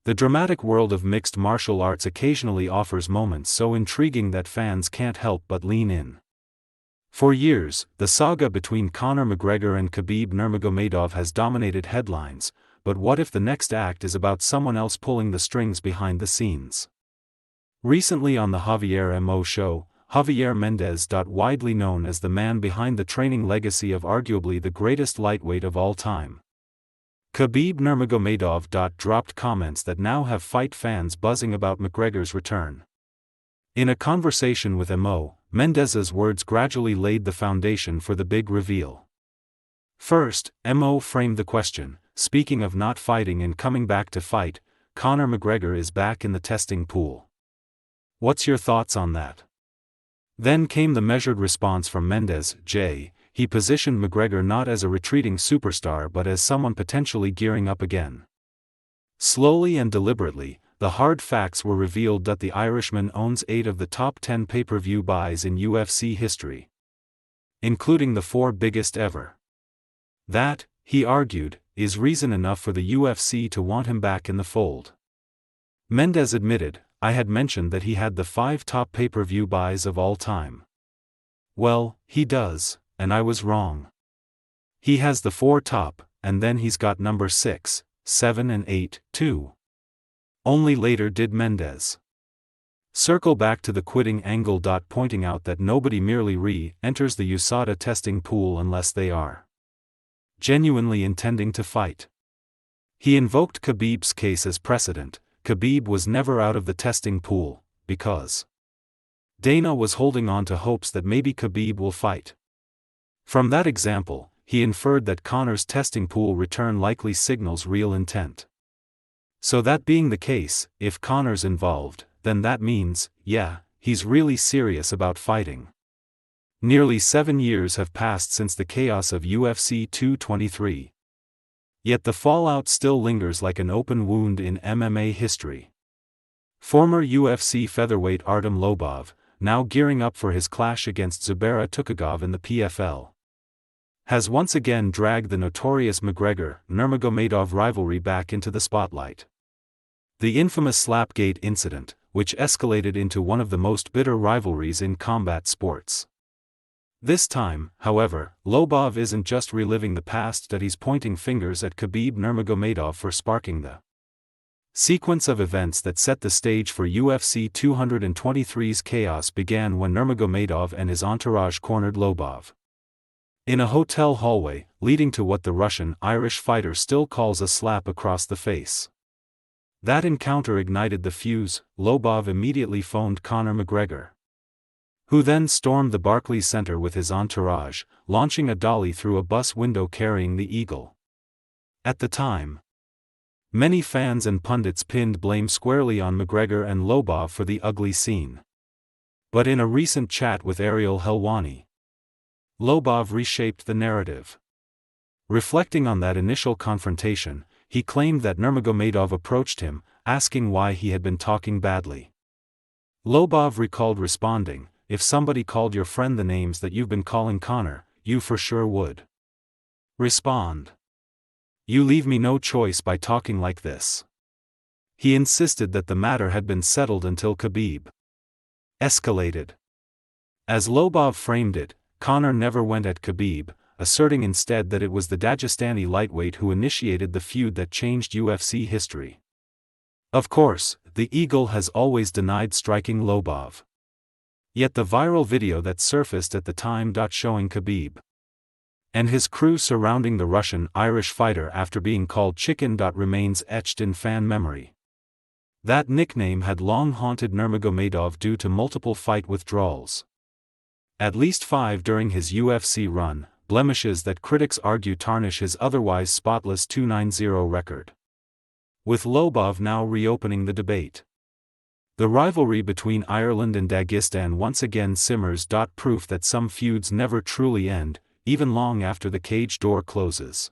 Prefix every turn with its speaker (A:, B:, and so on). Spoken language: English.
A: The dramatic world of mixed martial arts occasionally offers moments so intriguing that fans can't help but lean in. For years, the saga between Conor McGregor and Khabib Nurmagomedov has dominated headlines, but what if the next act is about someone else pulling the strings behind the scenes? Recently on the Javier Mo Show, Javier Mendez, widely known as the man behind the training legacy of arguably the greatest lightweight of all time, Khabib Nurmagomedov, dropped comments that now have fight fans buzzing about McGregor's return. In a conversation with Mo, Mendez's words gradually laid the foundation for the big reveal. First, Mo framed the question, speaking of not fighting and coming back to fight, Conor McGregor is back in the testing pool. What's your thoughts on that? Then came the measured response from Mendez. He positioned McGregor not as a retreating superstar but as someone potentially gearing up again. Slowly and deliberately, the hard facts were revealed that the Irishman owns 8 of the top 10 pay-per-view buys in UFC history, including the 4 biggest ever. That, he argued, is reason enough for the UFC to want him back in the fold. Mendez admitted, I had mentioned that he had the 5 top pay-per-view buys of all time. Well, he does, and I was wrong. He has the 4 top, and then he's got number 6, 7 and 8, too. Only later did Mendez circle back to the quitting angle. Pointing out that nobody merely re-enters the USADA testing pool unless they are genuinely intending to fight. He invoked Khabib's case as precedent. Khabib was never out of the testing pool, because Dana was holding on to hopes that maybe Khabib will fight. From that example, he inferred that Conor's testing pool return likely signals real intent. So that being the case, if Conor's involved, then that means, yeah, he's really serious about fighting. Nearly 7 years have passed since the chaos of UFC 223. Yet the fallout still lingers like an open wound in MMA history. Former UFC featherweight Artem Lobov, now gearing up for his clash against Zubaira Tukhugov in the PFL, has once again dragged the notorious McGregor-Nurmagomedov rivalry back into the spotlight. The infamous Slapgate incident, which escalated into one of the most bitter rivalries in combat sports. This time, however, Lobov isn't just reliving the past, that he's pointing fingers at Khabib Nurmagomedov for sparking the sequence of events that set the stage for UFC 223's chaos. Began when Nurmagomedov and his entourage cornered Lobov in a hotel hallway, leading to what the Russian-Irish fighter still calls a slap across the face. That encounter ignited the fuse. Lobov immediately phoned Conor McGregor, who then stormed the Barclays Center with his entourage, launching a dolly through a bus window carrying the eagle. At the time, many fans and pundits pinned blame squarely on McGregor and Lobov for the ugly scene. But in a recent chat with Ariel Helwani, Lobov reshaped the narrative. Reflecting on that initial confrontation, he claimed that Nurmagomedov approached him, asking why he had been talking badly. Lobov recalled responding, if somebody called your friend the names that you've been calling Conor, you for sure would respond. You leave me no choice by talking like this. He insisted that the matter had been settled until Khabib escalated. As Lobov framed it, Conor never went at Khabib, asserting instead that it was the Dagestani lightweight who initiated the feud that changed UFC history. Of course, the Eagle has always denied striking Lobov. Yet the viral video that surfaced at the time showing Khabib and his crew surrounding the Russian-Irish fighter after being called chicken remains etched in fan memory. That nickname had long haunted Nurmagomedov due to multiple fight withdrawals. At least 5 during his UFC run, blemishes that critics argue tarnish his otherwise spotless 2-9-0 record. With Lobov now reopening the debate, the rivalry between Ireland and Dagestan once again simmers. Proof that some feuds never truly end, even long after the cage door closes.